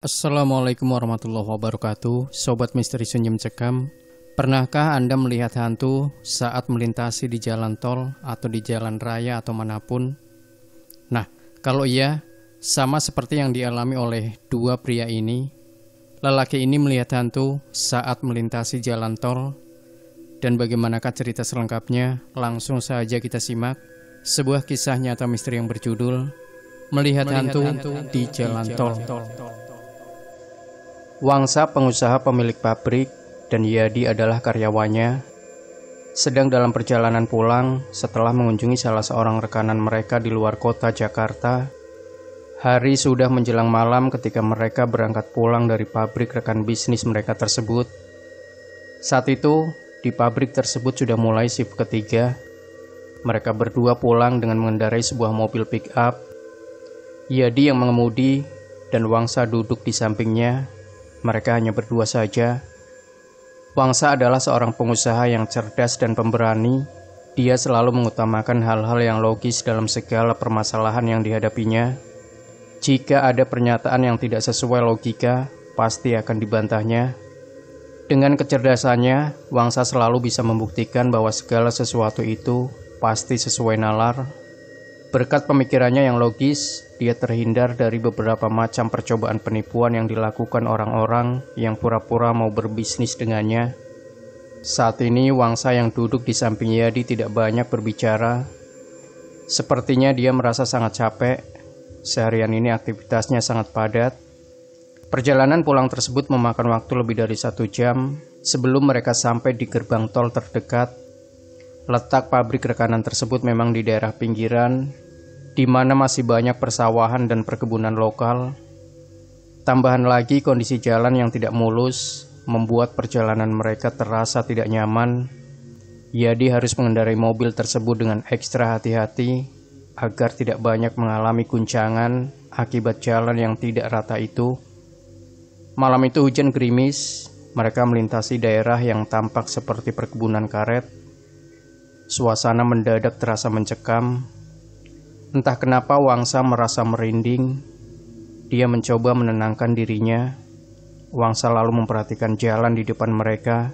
Assalamualaikum warahmatullahi wabarakatuh. Sobat Misteri Senyum Cekam, pernahkah Anda melihat hantu saat melintasi di jalan tol atau di jalan raya atau manapun? Nah, kalau iya, sama seperti yang dialami oleh dua pria ini. Lelaki ini melihat hantu saat melintasi jalan tol. Dan bagaimanakah cerita selengkapnya? Langsung saja kita simak sebuah kisah nyata misteri yang berjudul Melihat Hantu di Jalan Tol. Wangsa, pengusaha pemilik pabrik, dan Yadi adalah karyawannya, sedang dalam perjalanan pulang setelah mengunjungi salah seorang rekanan mereka di luar kota Jakarta. Hari sudah menjelang malam ketika mereka berangkat pulang dari pabrik rekan bisnis mereka tersebut. Saat itu, di pabrik tersebut sudah mulai shift ketiga. Mereka berdua pulang dengan mengendarai sebuah mobil pick-up. Yadi yang mengemudi dan Wangsa duduk di sampingnya. Mereka hanya berdua saja. Wangsa adalah seorang pengusaha yang cerdas dan pemberani. Dia selalu mengutamakan hal-hal yang logis dalam segala permasalahan yang dihadapinya. Jika ada pernyataan yang tidak sesuai logika, pasti akan dibantahnya. Dengan kecerdasannya, Wangsa selalu bisa membuktikan bahwa segala sesuatu itu pasti sesuai nalar. Berkat pemikirannya yang logis, dia terhindar dari beberapa macam percobaan penipuan yang dilakukan orang-orang yang pura-pura mau berbisnis dengannya. Saat ini Wangsa yang duduk di samping Yadi tidak banyak berbicara. Sepertinya dia merasa sangat capek. Seharian ini aktivitasnya sangat padat. Perjalanan pulang tersebut memakan waktu lebih dari 1 jam sebelum mereka sampai di gerbang tol terdekat. Letak pabrik rekanan tersebut memang di daerah pinggiran, di mana masih banyak persawahan dan perkebunan lokal. Tambahan lagi kondisi jalan yang tidak mulus membuat perjalanan mereka terasa tidak nyaman. Yadi harus mengendarai mobil tersebut dengan ekstra hati-hati agar tidak banyak mengalami guncangan akibat jalan yang tidak rata itu. Malam itu hujan gerimis. Mereka melintasi daerah yang tampak seperti perkebunan karet. Suasana mendadak terasa mencekam. Entah kenapa Wangsa merasa merinding. Dia mencoba menenangkan dirinya. Wangsa lalu memperhatikan jalan di depan mereka.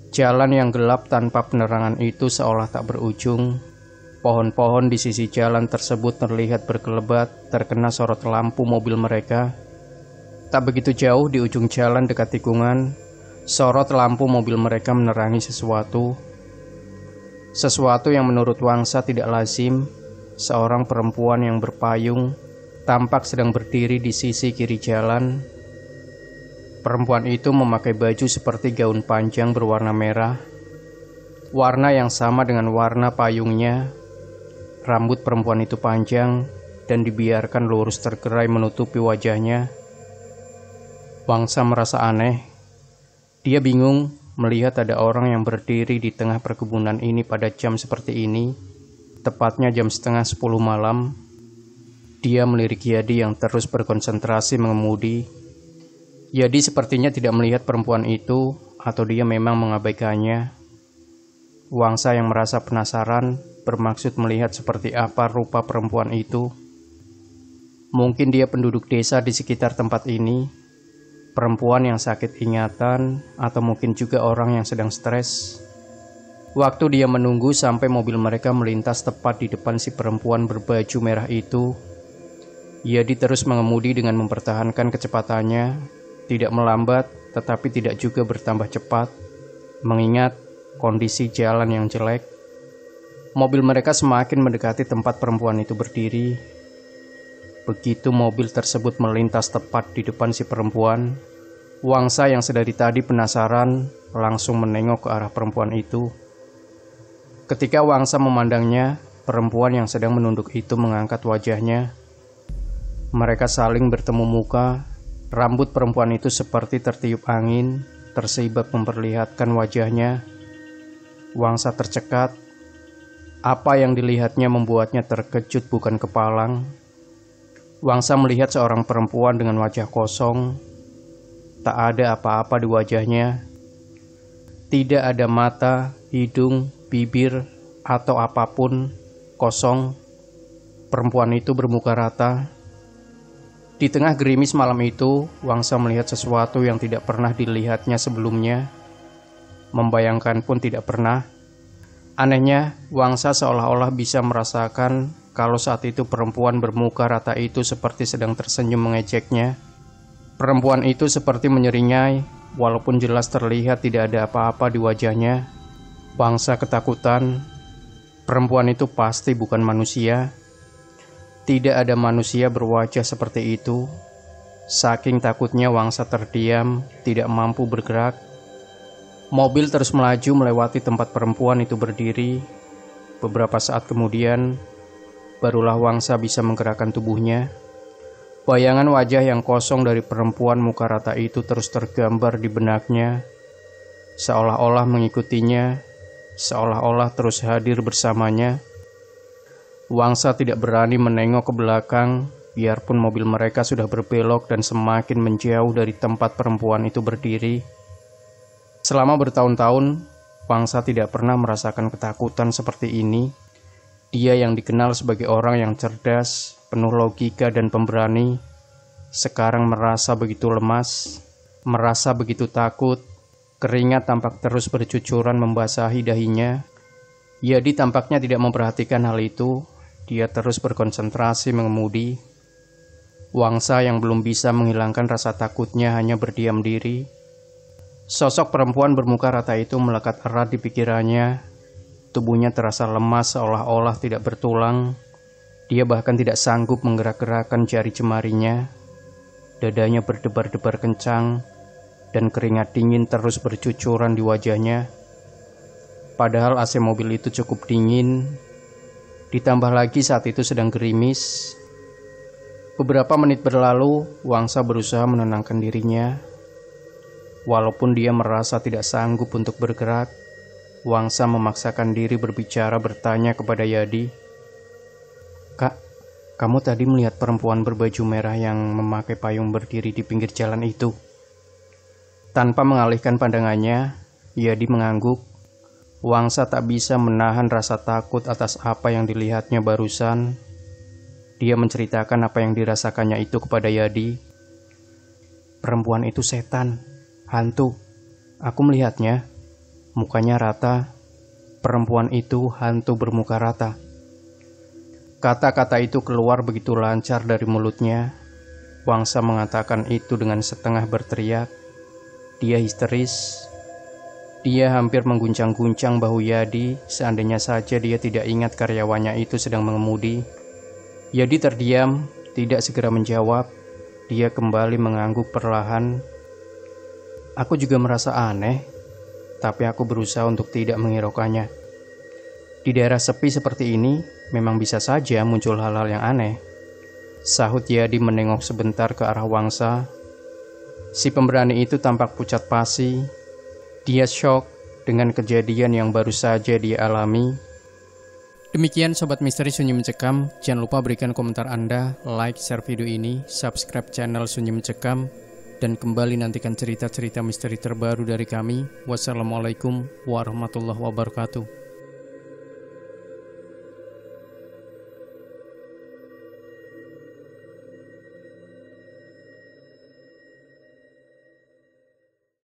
Jalan yang gelap tanpa penerangan itu seolah tak berujung. Pohon-pohon di sisi jalan tersebut terlihat berkelebat terkena sorot lampu mobil mereka. Tak begitu jauh di ujung jalan dekat tikungan, sorot lampu mobil mereka menerangi sesuatu. Sesuatu yang menurut Wangsa tidak lazim. Seorang perempuan yang berpayung tampak sedang berdiri di sisi kiri jalan. Perempuan itu memakai baju seperti gaun panjang berwarna merah, warna yang sama dengan warna payungnya. Rambut perempuan itu panjang dan dibiarkan lurus tergerai menutupi wajahnya. Wangsa merasa aneh. Dia bingung melihat ada orang yang berdiri di tengah perkebunan ini pada jam seperti ini, tepatnya jam 9:30 malam. Dia melirik Yadi yang terus berkonsentrasi mengemudi. Yadi sepertinya tidak melihat perempuan itu, atau dia memang mengabaikannya. Wangsa yang merasa penasaran bermaksud melihat seperti apa rupa perempuan itu. Mungkin dia penduduk desa di sekitar tempat ini, perempuan yang sakit ingatan, atau mungkin juga orang yang sedang stres. Waktu dia menunggu sampai mobil mereka melintas tepat di depan si perempuan berbaju merah itu, Yadi terus mengemudi dengan mempertahankan kecepatannya, tidak melambat tetapi tidak juga bertambah cepat, mengingat kondisi jalan yang jelek. Mobil mereka semakin mendekati tempat perempuan itu berdiri. Begitu mobil tersebut melintas tepat di depan si perempuan, Wangsa yang sedari tadi penasaran langsung menengok ke arah perempuan itu. Ketika Wangsa memandangnya, perempuan yang sedang menunduk itu mengangkat wajahnya. Mereka saling bertemu muka. Rambut perempuan itu seperti tertiup angin, tersibak memperlihatkan wajahnya. Wangsa tercekat. Apa yang dilihatnya membuatnya terkejut bukan kepalang. Wangsa melihat seorang perempuan dengan wajah kosong. Tak ada apa-apa di wajahnya. Tidak ada mata, hidung, bibir, atau apapun. Kosong. Perempuan itu bermuka rata. Di tengah gerimis malam itu, Wangsa melihat sesuatu yang tidak pernah dilihatnya sebelumnya. Membayangkan pun tidak pernah. Anehnya, Wangsa seolah-olah bisa merasakan kalau saat itu perempuan bermuka rata itu seperti sedang tersenyum mengejeknya. Perempuan itu seperti menyeringai, walaupun jelas terlihat tidak ada apa-apa di wajahnya. Wangsa ketakutan. Perempuan itu pasti bukan manusia. Tidak ada manusia berwajah seperti itu. Saking takutnya Wangsa terdiam, tidak mampu bergerak. Mobil terus melaju melewati tempat perempuan itu berdiri. Beberapa saat kemudian, barulah Wangsa bisa menggerakkan tubuhnya. Bayangan wajah yang kosong dari perempuan muka rata itu terus tergambar di benaknya, seolah-olah mengikutinya, seolah-olah terus hadir bersamanya. Wangsa tidak berani menengok ke belakang, biarpun mobil mereka sudah berbelok dan semakin menjauh dari tempat perempuan itu berdiri. Selama bertahun-tahun, Wangsa tidak pernah merasakan ketakutan seperti ini. Dia yang dikenal sebagai orang yang cerdas, penuh logika dan pemberani, sekarang merasa begitu lemas, merasa begitu takut. Keringat tampak terus bercucuran membasahi dahinya. Yadi tampaknya tidak memperhatikan hal itu. Dia terus berkonsentrasi mengemudi. Wangsa yang belum bisa menghilangkan rasa takutnya hanya berdiam diri. Sosok perempuan bermuka rata itu melekat erat di pikirannya. Tubuhnya terasa lemas seolah-olah tidak bertulang. Dia bahkan tidak sanggup menggerak-gerakkan jari jemarinya. Dadanya berdebar-debar kencang, dan keringat dingin terus bercucuran di wajahnya. Padahal AC mobil itu cukup dingin. Ditambah lagi saat itu sedang gerimis. Beberapa menit berlalu, Wangsa berusaha menenangkan dirinya. Walaupun dia merasa tidak sanggup untuk bergerak, Wangsa memaksakan diri berbicara bertanya kepada Yadi. "Kak, kamu tadi melihat perempuan berbaju merah yang memakai payung berdiri di pinggir jalan itu?" Tanpa mengalihkan pandangannya, Yadi mengangguk. Wangsa tak bisa menahan rasa takut atas apa yang dilihatnya barusan. Dia menceritakan apa yang dirasakannya itu kepada Yadi. "Perempuan itu setan, hantu. Aku melihatnya. Mukanya rata. Perempuan itu hantu bermuka rata." Kata-kata itu keluar begitu lancar dari mulutnya. Wangsa mengatakan itu dengan setengah berteriak. Dia histeris. Dia hampir mengguncang-guncang bahu Yadi, seandainya saja dia tidak ingat karyawannya itu sedang mengemudi. Yadi terdiam, tidak segera menjawab. Dia kembali mengangguk perlahan. Aku juga merasa aneh, tapi aku berusaha untuk tidak menghiraukannya. Di daerah sepi seperti ini, memang bisa saja muncul hal-hal yang aneh. Sahut Yadi menengok sebentar ke arah Wangsa. Si pemberani itu tampak pucat pasi. Dia syok dengan kejadian yang baru saja dia alami. Demikian Sobat Misteri Sunyi Mencekam. Jangan lupa berikan komentar Anda, like, share video ini, subscribe channel Sunyi Mencekam, dan kembali nantikan cerita-cerita misteri terbaru dari kami. Wassalamualaikum warahmatullahi wabarakatuh.